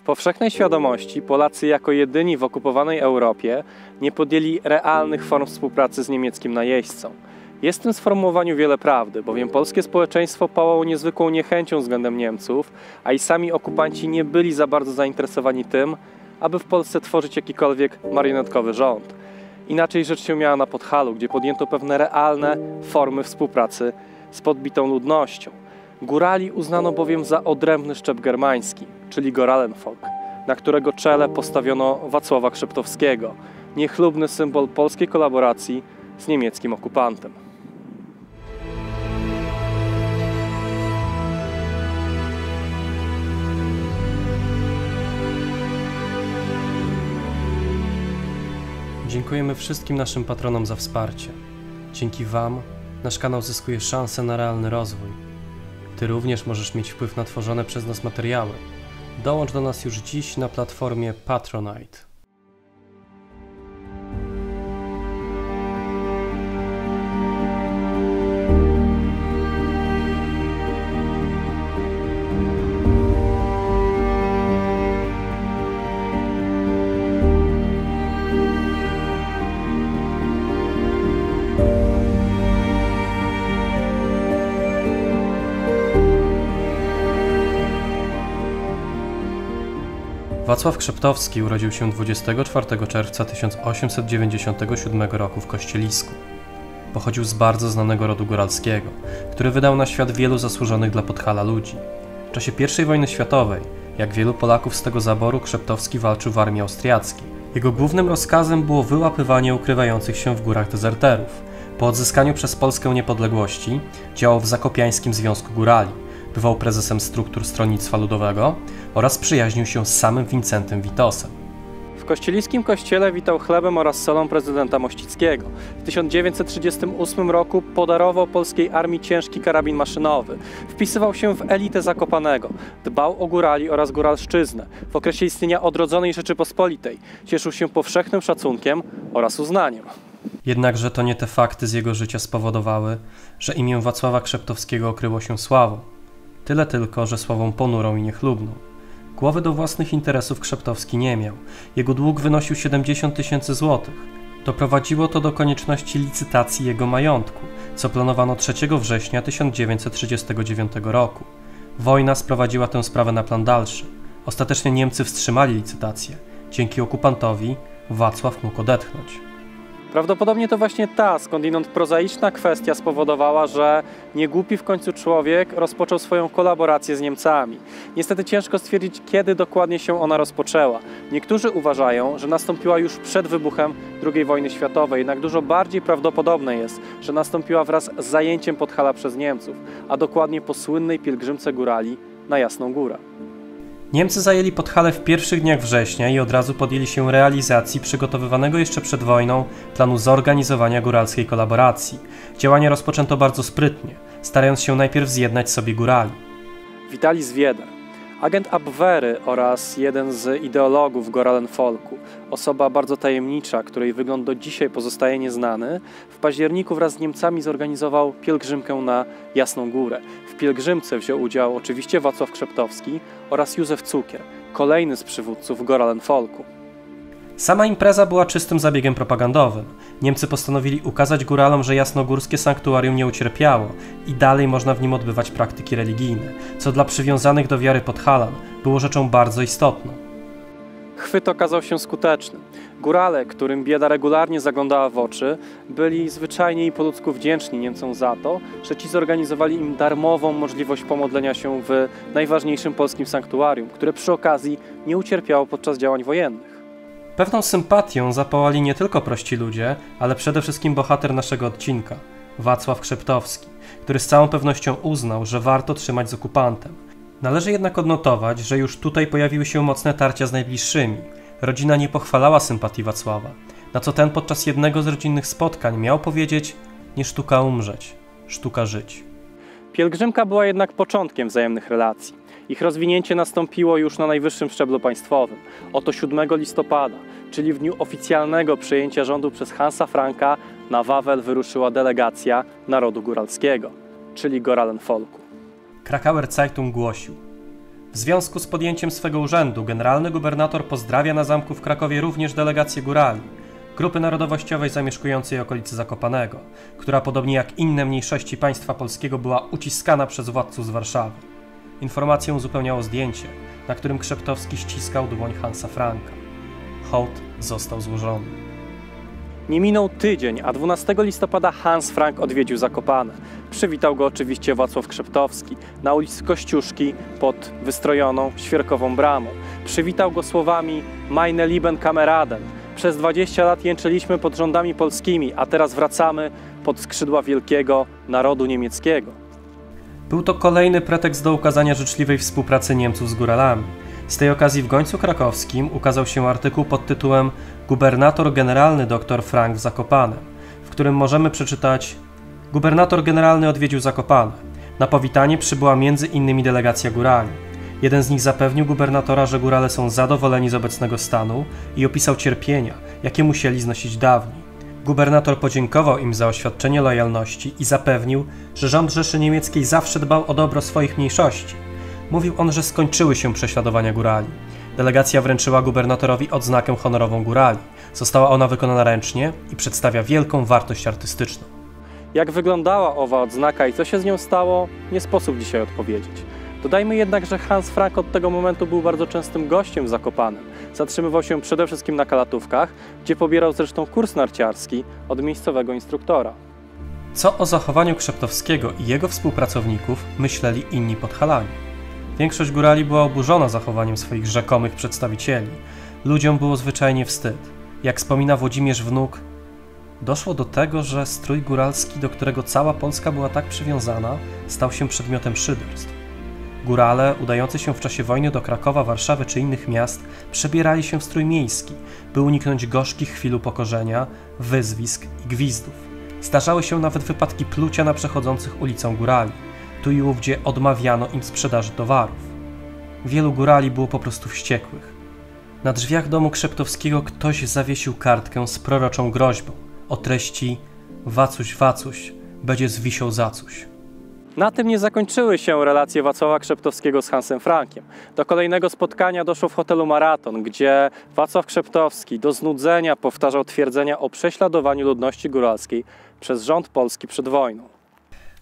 W powszechnej świadomości Polacy jako jedyni w okupowanej Europie nie podjęli realnych form współpracy z niemieckim najeźdźcą. Jest w tym sformułowaniu wiele prawdy, bowiem polskie społeczeństwo pałało niezwykłą niechęcią względem Niemców, a i sami okupanci nie byli za bardzo zainteresowani tym, aby w Polsce tworzyć jakikolwiek marionetkowy rząd. Inaczej rzecz się miała na Podhalu, gdzie podjęto pewne realne formy współpracy z podbitą ludnością. Górali uznano bowiem za odrębny szczep germański, czyli Goralenvolk, na którego czele postawiono Wacława Krzeptowskiego, niechlubny symbol polskiej kolaboracji z niemieckim okupantem. Dziękujemy wszystkim naszym patronom za wsparcie. Dzięki Wam nasz kanał zyskuje szansę na realny rozwój. Ty również możesz mieć wpływ na tworzone przez nas materiały. Dołącz do nas już dziś na platformie Patronite. Wacław Krzeptowski urodził się 24 czerwca 1897 roku w Kościelisku. Pochodził z bardzo znanego rodu góralskiego, który wydał na świat wielu zasłużonych dla Podhala ludzi. W czasie I wojny światowej, jak wielu Polaków z tego zaboru, Krzeptowski walczył w armii austriackiej. Jego głównym rozkazem było wyłapywanie ukrywających się w górach dezerterów. Po odzyskaniu przez Polskę niepodległości działał w Zakopiańskim Związku Górali. Bywał prezesem struktur Stronnictwa Ludowego oraz przyjaźnił się z samym Wincentem Witosem. W kościeliskim kościele witał chlebem oraz solą prezydenta Mościckiego. W 1938 roku podarował polskiej armii ciężki karabin maszynowy. Wpisywał się w elitę Zakopanego. Dbał o górali oraz góralszczyznę. W okresie istnienia odrodzonej Rzeczypospolitej cieszył się powszechnym szacunkiem oraz uznaniem. Jednakże to nie te fakty z jego życia spowodowały, że imię Wacława Krzeptowskiego okryło się sławą. Tyle tylko, że sławą ponurą i niechlubną. Głowy do własnych interesów Krzeptowski nie miał. Jego dług wynosił 70 000 złotych. Doprowadziło to do konieczności licytacji jego majątku, co planowano 3 września 1939 roku. Wojna sprowadziła tę sprawę na plan dalszy. Ostatecznie Niemcy wstrzymali licytację. Dzięki okupantowi Wacław mógł odetchnąć. Prawdopodobnie to właśnie ta skądinąd prozaiczna kwestia spowodowała, że niegłupi w końcu człowiek rozpoczął swoją kolaborację z Niemcami. Niestety ciężko stwierdzić, kiedy dokładnie się ona rozpoczęła. Niektórzy uważają, że nastąpiła już przed wybuchem II wojny światowej, jednak dużo bardziej prawdopodobne jest, że nastąpiła wraz z zajęciem Podhala przez Niemców, a dokładnie po słynnej pielgrzymce górali na Jasną Górę. Niemcy zajęli Podhale w pierwszych dniach września i od razu podjęli się realizacji przygotowywanego jeszcze przed wojną planu zorganizowania góralskiej kolaboracji. Działania rozpoczęto bardzo sprytnie, starając się najpierw zjednać sobie górali. Witali Zwieder, agent Abwehry oraz jeden z ideologów Goralenvolku, osoba bardzo tajemnicza, której wygląd do dzisiaj pozostaje nieznany, w październiku wraz z Niemcami zorganizował pielgrzymkę na Jasną Górę. W pielgrzymce wziął udział oczywiście Wacław Krzeptowski oraz Józef Cukier, kolejny z przywódców Goralenvolku. Sama impreza była czystym zabiegiem propagandowym. Niemcy postanowili ukazać góralom, że jasnogórskie sanktuarium nie ucierpiało i dalej można w nim odbywać praktyki religijne, co dla przywiązanych do wiary Podhalan było rzeczą bardzo istotną. Chwyt okazał się skuteczny. Górale, którym bieda regularnie zaglądała w oczy, byli zwyczajnie i po ludzku wdzięczni Niemcom za to, że ci zorganizowali im darmową możliwość pomodlenia się w najważniejszym polskim sanktuarium, które przy okazji nie ucierpiało podczas działań wojennych. Pewną sympatią zapałali nie tylko prości ludzie, ale przede wszystkim bohater naszego odcinka, Wacław Krzeptowski, który z całą pewnością uznał, że warto trzymać z okupantem. Należy jednak odnotować, że już tutaj pojawiły się mocne tarcia z najbliższymi. Rodzina nie pochwalała sympatii Wacława, na co ten podczas jednego z rodzinnych spotkań miał powiedzieć: nie sztuka umrzeć, sztuka żyć. Pielgrzymka była jednak początkiem wzajemnych relacji. Ich rozwinięcie nastąpiło już na najwyższym szczeblu państwowym. Oto 7 listopada, czyli w dniu oficjalnego przejęcia rządu przez Hansa Franka, na Wawel wyruszyła delegacja narodu góralskiego, czyli Goralenvolku. Krakauer Zeitung głosił: W związku z podjęciem swego urzędu generalny gubernator pozdrawia na zamku w Krakowie również delegację górali, grupy narodowościowej zamieszkującej okolicy Zakopanego, która podobnie jak inne mniejszości państwa polskiego była uciskana przez władców z Warszawy. Informację uzupełniało zdjęcie, na którym Krzeptowski ściskał dłoń Hansa Franka. Hołd został złożony. Nie minął tydzień, a 12 listopada Hans Frank odwiedził Zakopane. Przywitał go oczywiście Wacław Krzeptowski na ulicy Kościuszki pod wystrojoną świerkową bramą. Przywitał go słowami „Meine lieben Kameraden”. Przez 20 lat jęczyliśmy pod rządami polskimi, a teraz wracamy pod skrzydła wielkiego narodu niemieckiego. Był to kolejny pretekst do ukazania życzliwej współpracy Niemców z góralami. Z tej okazji w Gońcu Krakowskim ukazał się artykuł pod tytułem „Gubernator generalny dr Frank w Zakopanem”, w którym możemy przeczytać: Gubernator generalny odwiedził Zakopane. Na powitanie przybyła m.in. delegacja górali. Jeden z nich zapewnił gubernatora, że górale są zadowoleni z obecnego stanu i opisał cierpienia, jakie musieli znosić dawniej. Gubernator podziękował im za oświadczenie lojalności i zapewnił, że rząd Rzeszy Niemieckiej zawsze dbał o dobro swoich mniejszości. Mówił on, że skończyły się prześladowania górali. Delegacja wręczyła gubernatorowi odznakę honorową górali. Została ona wykonana ręcznie i przedstawia wielką wartość artystyczną. Jak wyglądała owa odznaka i co się z nią stało, nie sposób dzisiaj odpowiedzieć. Dodajmy jednak, że Hans Frank od tego momentu był bardzo częstym gościem w Zakopanem. Zatrzymywał się przede wszystkim na Kalatówkach, gdzie pobierał zresztą kurs narciarski od miejscowego instruktora. Co o zachowaniu Krzeptowskiego i jego współpracowników myśleli inni podhalani? Większość górali była oburzona zachowaniem swoich rzekomych przedstawicieli. Ludziom było zwyczajnie wstyd. Jak wspomina Włodzimierz Wnuk, doszło do tego, że strój góralski, do którego cała Polska była tak przywiązana, stał się przedmiotem szyderstw. Górale, udający się w czasie wojny do Krakowa, Warszawy czy innych miast, przebierali się w strój miejski, by uniknąć gorzkich chwil upokorzenia, wyzwisk i gwizdów. Zdarzały się nawet wypadki plucia na przechodzących ulicą górali. Tu i ówdzie odmawiano im sprzedaży towarów. Wielu górali było po prostu wściekłych. Na drzwiach domu Krzeptowskiego ktoś zawiesił kartkę z proroczą groźbą o treści „Wacuś, Wacuś, będzie zwisiał za coś”. Na tym nie zakończyły się relacje Wacława Krzeptowskiego z Hansem Frankiem. Do kolejnego spotkania doszło w hotelu Maraton, gdzie Wacław Krzeptowski do znudzenia powtarzał twierdzenia o prześladowaniu ludności góralskiej przez rząd polski przed wojną.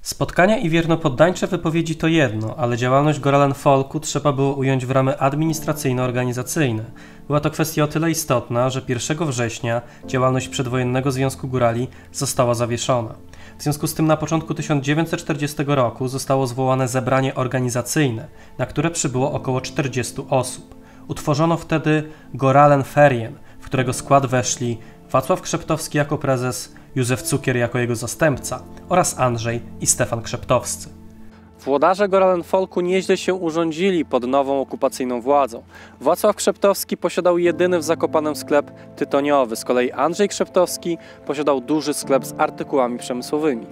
Spotkania i wiernopoddańcze wypowiedzi to jedno, ale działalność Goralen Folku trzeba było ująć w ramy administracyjno-organizacyjne. Była to kwestia o tyle istotna, że 1 września działalność przedwojennego Związku Górali została zawieszona. W związku z tym na początku 1940 roku zostało zwołane zebranie organizacyjne, na które przybyło około 40 osób. Utworzono wtedy Goralen Ferien, w którego skład weszli Wacław Krzeptowski jako prezes, Józef Cukier jako jego zastępca oraz Andrzej i Stefan Krzeptowscy. Włodarze Goralen Folku nieźle się urządzili pod nową okupacyjną władzą. Wacław Krzeptowski posiadał jedyny w Zakopanem sklep tytoniowy, z kolei Andrzej Krzeptowski posiadał duży sklep z artykułami przemysłowymi.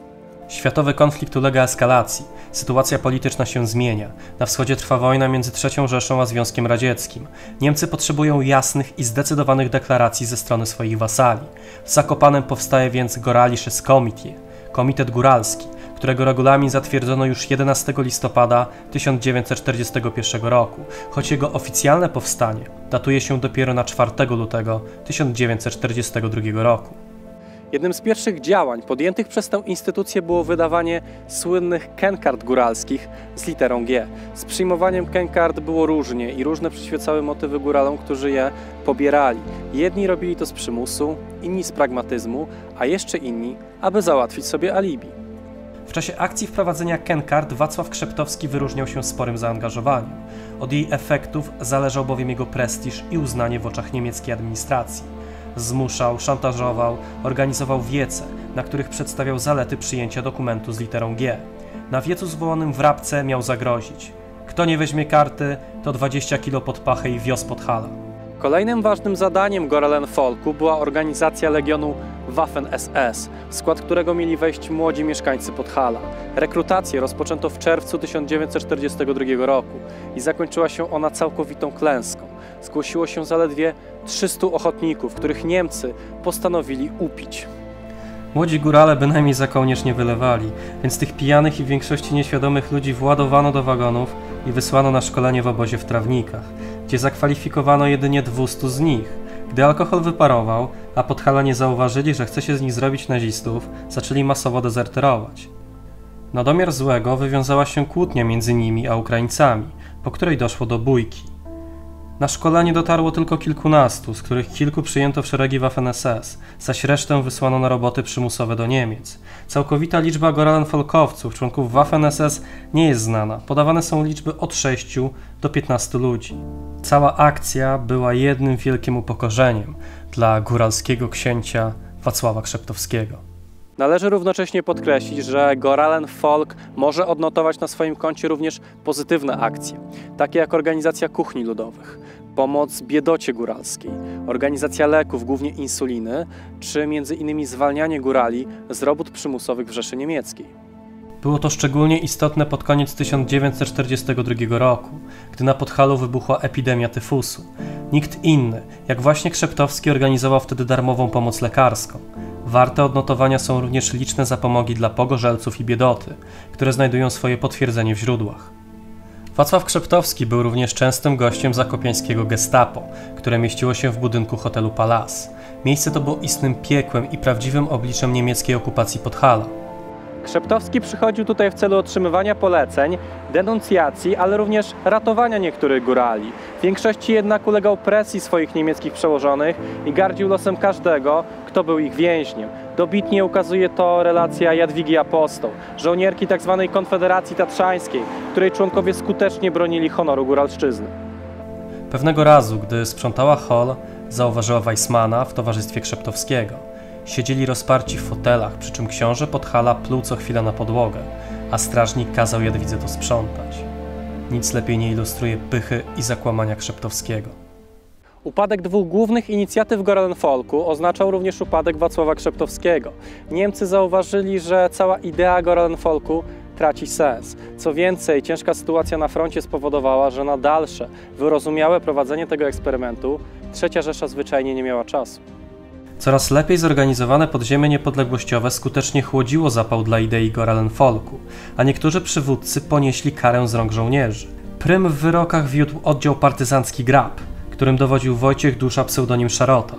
Światowy konflikt ulega eskalacji, sytuacja polityczna się zmienia. Na wschodzie trwa wojna między III Rzeszą a Związkiem Radzieckim. Niemcy potrzebują jasnych i zdecydowanych deklaracji ze strony swoich wasali. W Zakopanem powstaje więc Goralisches Komitie, Komitet Góralski, którego regulamin zatwierdzono już 11 listopada 1941 roku, choć jego oficjalne powstanie datuje się dopiero na 4 lutego 1942 roku. Jednym z pierwszych działań podjętych przez tę instytucję było wydawanie słynnych kenkart góralskich z literą G. Z przyjmowaniem kenkart było różnie i różne przyświecały motywy góralom, którzy je pobierali. Jedni robili to z przymusu, inni z pragmatyzmu, a jeszcze inni, aby załatwić sobie alibi. W czasie akcji wprowadzenia kenkart Wacław Krzeptowski wyróżniał się sporym zaangażowaniem. Od jej efektów zależał bowiem jego prestiż i uznanie w oczach niemieckiej administracji. Zmuszał, szantażował, organizował wiece, na których przedstawiał zalety przyjęcia dokumentu z literą G. Na wiecu zwołanym w Rabce miał zagrozić: kto nie weźmie karty, to 20 kilo pod pachę i wios Podhala. Kolejnym ważnym zadaniem Goralen Folku była organizacja Legionu Waffen-SS, w skład którego mieli wejść młodzi mieszkańcy Podhala. Rekrutację rozpoczęto w czerwcu 1942 roku i zakończyła się ona całkowitą klęską. Zgłosiło się zaledwie 300 ochotników, których Niemcy postanowili upić. Młodzi górale bynajmniej za kołnierz nie wylewali, więc tych pijanych i w większości nieświadomych ludzi władowano do wagonów i wysłano na szkolenie w obozie w Trawnikach, gdzie zakwalifikowano jedynie 200 z nich. Gdy alkohol wyparował, a Podhalanie zauważyli, że chce się z nich zrobić nazistów, zaczęli masowo dezerterować. Na domiar złego wywiązała się kłótnia między nimi a Ukraińcami, po której doszło do bójki. Na szkolenie dotarło tylko kilkunastu, z których kilku przyjęto w szeregi Waffen-SS, zaś resztę wysłano na roboty przymusowe do Niemiec. Całkowita liczba Goralenfolkowców, członków Waffen-SS, nie jest znana. Podawane są liczby od 6 do 15 ludzi. Cała akcja była jednym wielkim upokorzeniem dla góralskiego księcia Wacława Krzeptowskiego. Należy równocześnie podkreślić, że Goralen Folk może odnotować na swoim koncie również pozytywne akcje, takie jak organizacja kuchni ludowych, pomoc biedocie góralskiej, organizacja leków, głównie insuliny, czy m.in. zwalnianie górali z robót przymusowych w Rzeszy Niemieckiej. Było to szczególnie istotne pod koniec 1942 roku, gdy na Podhalu wybuchła epidemia tyfusu. Nikt inny, jak właśnie Krzeptowski, organizował wtedy darmową pomoc lekarską. Warte odnotowania są również liczne zapomogi dla pogorzelców i biedoty, które znajdują swoje potwierdzenie w źródłach. Wacław Krzeptowski był również częstym gościem zakopiańskiego gestapo, które mieściło się w budynku hotelu Palace. Miejsce to było istnym piekłem i prawdziwym obliczem niemieckiej okupacji Podhala. Krzeptowski przychodził tutaj w celu otrzymywania poleceń, denuncjacji, ale również ratowania niektórych górali. W większości jednak ulegał presji swoich niemieckich przełożonych i gardził losem każdego, kto był ich więźniem. Dobitnie ukazuje to relacja Jadwigi Apostoł, żołnierki tzw. Konfederacji Tatrzańskiej, której członkowie skutecznie bronili honoru góralszczyzny. Pewnego razu, gdy sprzątała hol, zauważyła Weissmana w towarzystwie Krzeptowskiego. Siedzieli rozparci w fotelach, przy czym książę Podhala pluł co chwilę na podłogę, a strażnik kazał Jadwidze to sprzątać. Nic lepiej nie ilustruje pychy i zakłamania Krzeptowskiego. Upadek dwóch głównych inicjatyw Goralenfolku oznaczał również upadek Wacława Krzeptowskiego. Niemcy zauważyli, że cała idea Goralenfolku traci sens. Co więcej, ciężka sytuacja na froncie spowodowała, że na dalsze, wyrozumiałe prowadzenie tego eksperymentu III Rzesza zwyczajnie nie miała czasu. Coraz lepiej zorganizowane podziemie niepodległościowe skutecznie chłodziło zapał dla idei Goralenfolku, a niektórzy przywódcy ponieśli karę z rąk żołnierzy. Prym w wyrokach wiódł oddział partyzancki Grab, którym dowodził Wojciech Dusza pseudonim Szarota.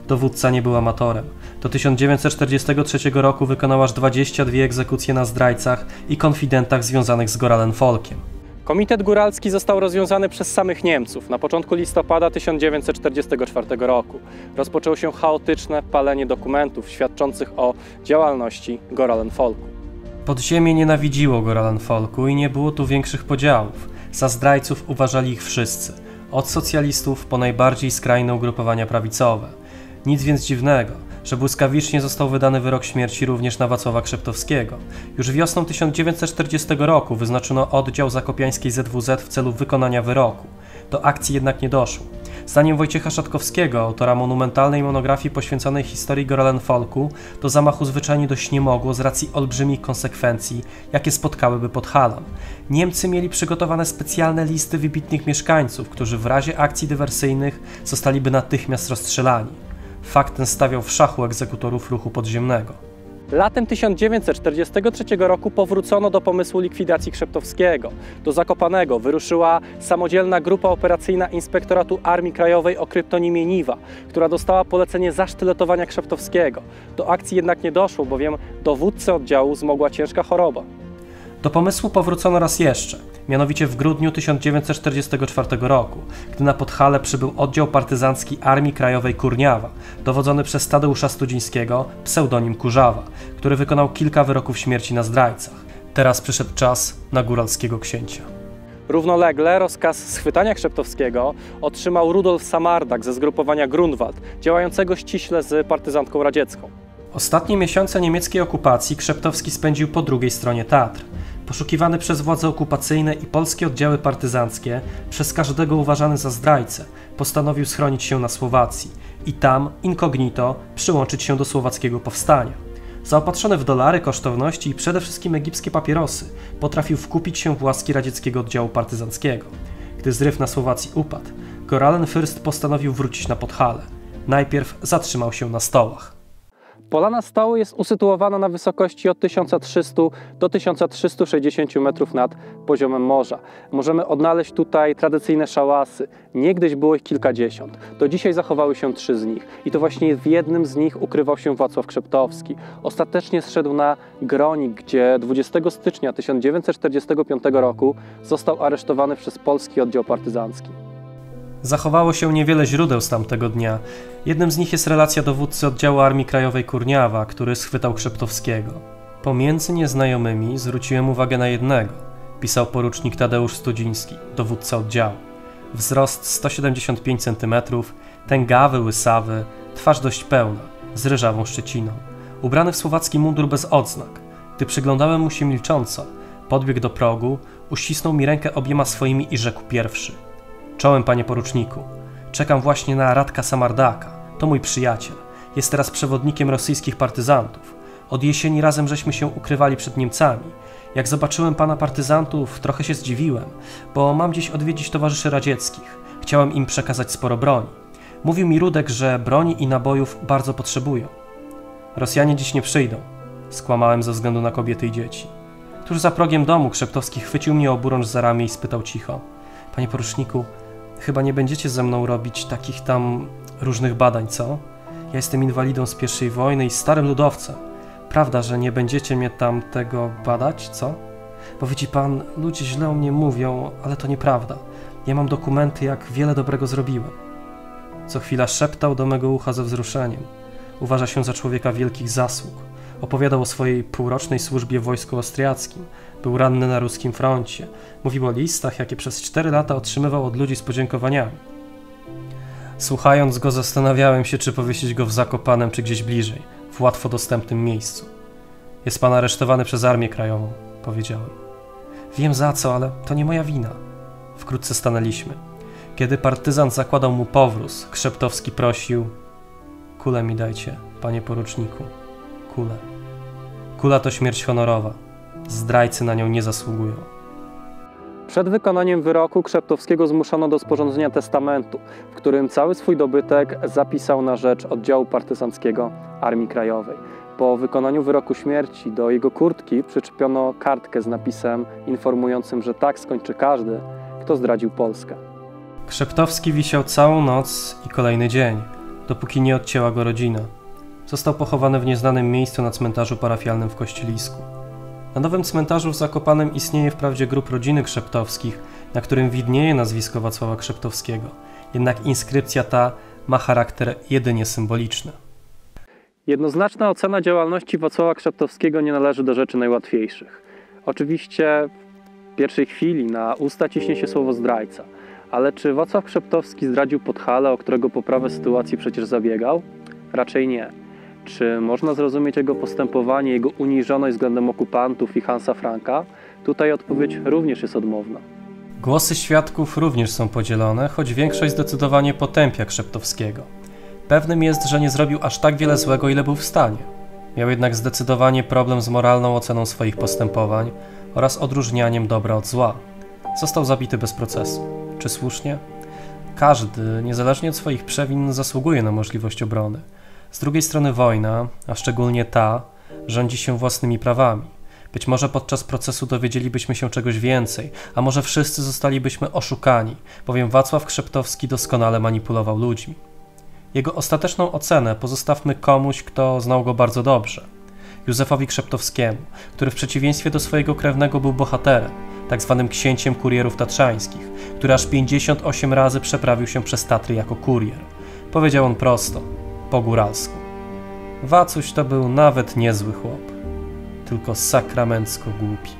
Dowódca nie był amatorem. Do 1943 roku wykonał aż 22 egzekucje na zdrajcach i konfidentach związanych z Goralenfolkiem. Komitet Góralski został rozwiązany przez samych Niemców na początku listopada 1944 roku. Rozpoczęło się chaotyczne palenie dokumentów świadczących o działalności Goralenfolku. Podziemie nienawidziło Goralenfolku i nie było tu większych podziałów. Za zdrajców uważali ich wszyscy, od socjalistów po najbardziej skrajne ugrupowania prawicowe. Nic więc dziwnego, że błyskawicznie został wydany wyrok śmierci również na Wacława Krzeptowskiego. Już wiosną 1940 roku wyznaczono oddział zakopiańskiej ZWZ w celu wykonania wyroku. Do akcji jednak nie doszło. Zdaniem Wojciecha Szatkowskiego, autora monumentalnej monografii poświęconej historii Goralenfolku, do zamachu zwyczajnie dość nie mogło z racji olbrzymich konsekwencji, jakie spotkałyby Podhalan. Niemcy mieli przygotowane specjalne listy wybitnych mieszkańców, którzy w razie akcji dywersyjnych zostaliby natychmiast rozstrzelani. Fakt ten stawiał w szachu egzekutorów ruchu podziemnego. Latem 1943 roku powrócono do pomysłu likwidacji Krzeptowskiego. Do Zakopanego wyruszyła samodzielna grupa operacyjna Inspektoratu Armii Krajowej o kryptonimie Niwa, która dostała polecenie zasztyletowania Krzeptowskiego. Do akcji jednak nie doszło, bowiem dowódcę oddziału zmogła ciężka choroba. Do pomysłu powrócono raz jeszcze, mianowicie w grudniu 1944 roku, gdy na Podhale przybył oddział partyzancki Armii Krajowej Kurniawa, dowodzony przez Tadeusza Studzińskiego, pseudonim Kurzawa, który wykonał kilka wyroków śmierci na zdrajcach. Teraz przyszedł czas na góralskiego księcia. Równolegle rozkaz schwytania Krzeptowskiego otrzymał Rudolf Samardak ze zgrupowania Grunwald, działającego ściśle z partyzantką radziecką. Ostatnie miesiące niemieckiej okupacji Krzeptowski spędził po drugiej stronie Tatr. Poszukiwany przez władze okupacyjne i polskie oddziały partyzanckie, przez każdego uważany za zdrajcę, postanowił schronić się na Słowacji i tam, incognito, przyłączyć się do słowackiego powstania. Zaopatrzony w dolary, kosztowności i przede wszystkim egipskie papierosy, potrafił wkupić się w łaski radzieckiego oddziału partyzanckiego. Gdy zryw na Słowacji upadł, Goralenfürst postanowił wrócić na Podhale. Najpierw zatrzymał się na Stołach. Polana Stoły jest usytuowana na wysokości od 1300 do 1360 metrów nad poziomem morza. Możemy odnaleźć tutaj tradycyjne szałasy. Niegdyś było ich kilkadziesiąt. Do dzisiaj zachowały się 3 z nich. I to właśnie w jednym z nich ukrywał się Wacław Krzeptowski. Ostatecznie zszedł na Gronik, gdzie 20 stycznia 1945 roku został aresztowany przez polski oddział partyzancki. Zachowało się niewiele źródeł z tamtego dnia. Jednym z nich jest relacja dowódcy oddziału Armii Krajowej Kurniawa, który schwytał Krzeptowskiego. Pomiędzy nieznajomymi zwróciłem uwagę na jednego, pisał porucznik Tadeusz Studziński, dowódca oddziału. Wzrost 175 cm, tęgawy, łysawy, twarz dość pełna, z ryżawą szczeciną. Ubrany w słowacki mundur bez odznak. Gdy przyglądałem mu się milcząco, podbiegł do progu, uścisnął mi rękę obiema swoimi i rzekł pierwszy: Czołem, panie poruczniku. Czekam właśnie na Radka Samardaka. To mój przyjaciel. Jest teraz przewodnikiem rosyjskich partyzantów. Od jesieni razem żeśmy się ukrywali przed Niemcami. Jak zobaczyłem pana partyzantów, trochę się zdziwiłem, bo mam dziś odwiedzić towarzyszy radzieckich. Chciałem im przekazać sporo broni. Mówił mi Rudek, że broni i nabojów bardzo potrzebują. Rosjanie dziś nie przyjdą. Skłamałem ze względu na kobiety i dzieci. Tuż za progiem domu Krzeptowski chwycił mnie oburącz za ramię i spytał cicho: Panie poruczniku, chyba nie będziecie ze mną robić takich tam różnych badań, co? Ja jestem inwalidą z I wojny i starym ludowcem. Prawda, że nie będziecie mnie tam tego badać, co? Bo widzi pan, ludzie źle o mnie mówią, ale to nieprawda. Ja mam dokumenty, jak wiele dobrego zrobiłem. Co chwila szeptał do mego ucha ze wzruszeniem. Uważa się za człowieka wielkich zasług. Opowiadał o swojej półrocznej służbie w wojsku austriackim. Był ranny na ruskim froncie. Mówił o listach, jakie przez 4 lata otrzymywał od ludzi z podziękowaniami. Słuchając go, zastanawiałem się, czy powiesić go w Zakopanem, czy gdzieś bliżej, w łatwo dostępnym miejscu. Jest pan aresztowany przez Armię Krajową, powiedziałem. Wiem za co, ale to nie moja wina. Wkrótce stanęliśmy. Kiedy partyzant zakładał mu powróz, Krzeptowski prosił: Kulę mi dajcie, panie poruczniku. Kulę. Kula to śmierć honorowa. Zdrajcy na nią nie zasługują. Przed wykonaniem wyroku Krzeptowskiego zmuszono do sporządzenia testamentu, w którym cały swój dobytek zapisał na rzecz oddziału partyzanckiego Armii Krajowej. Po wykonaniu wyroku śmierci do jego kurtki przyczepiono kartkę z napisem informującym, że tak skończy każdy, kto zdradził Polskę. Krzeptowski wisiał całą noc i kolejny dzień, dopóki nie odcięła go rodzina. Został pochowany w nieznanym miejscu na cmentarzu parafialnym w Kościelisku. Na nowym cmentarzu w Zakopanem istnieje wprawdzie grób rodziny Krzeptowskich, na którym widnieje nazwisko Wacława Krzeptowskiego, jednak inskrypcja ta ma charakter jedynie symboliczny. Jednoznaczna ocena działalności Wacława Krzeptowskiego nie należy do rzeczy najłatwiejszych. Oczywiście w pierwszej chwili na usta ciśnie się słowo zdrajca, ale czy Wacław Krzeptowski zdradził Podhale, o którego poprawę sytuacji przecież zabiegał? Raczej nie. Czy można zrozumieć jego postępowanie, jego uniżoność względem okupantów i Hansa Franka? Tutaj odpowiedź również jest odmowna. Głosy świadków również są podzielone, choć większość zdecydowanie potępia Krzeptowskiego. Pewnym jest, że nie zrobił aż tak wiele złego, ile był w stanie. Miał jednak zdecydowanie problem z moralną oceną swoich postępowań oraz odróżnianiem dobra od zła. Został zabity bez procesu. Czy słusznie? Każdy, niezależnie od swoich przewin, zasługuje na możliwość obrony. Z drugiej strony wojna, a szczególnie ta, rządzi się własnymi prawami. Być może podczas procesu dowiedzielibyśmy się czegoś więcej, a może wszyscy zostalibyśmy oszukani, bowiem Wacław Krzeptowski doskonale manipulował ludźmi. Jego ostateczną ocenę pozostawmy komuś, kto znał go bardzo dobrze. Józefowi Krzeptowskiemu, który w przeciwieństwie do swojego krewnego był bohaterem, tak zwanym księciem kurierów tatrzańskich, który aż 58 razy przeprawił się przez Tatry jako kurier. Powiedział on prosto, po góralsku. Wacuś to był nawet niezły chłop, tylko sakramencko głupi.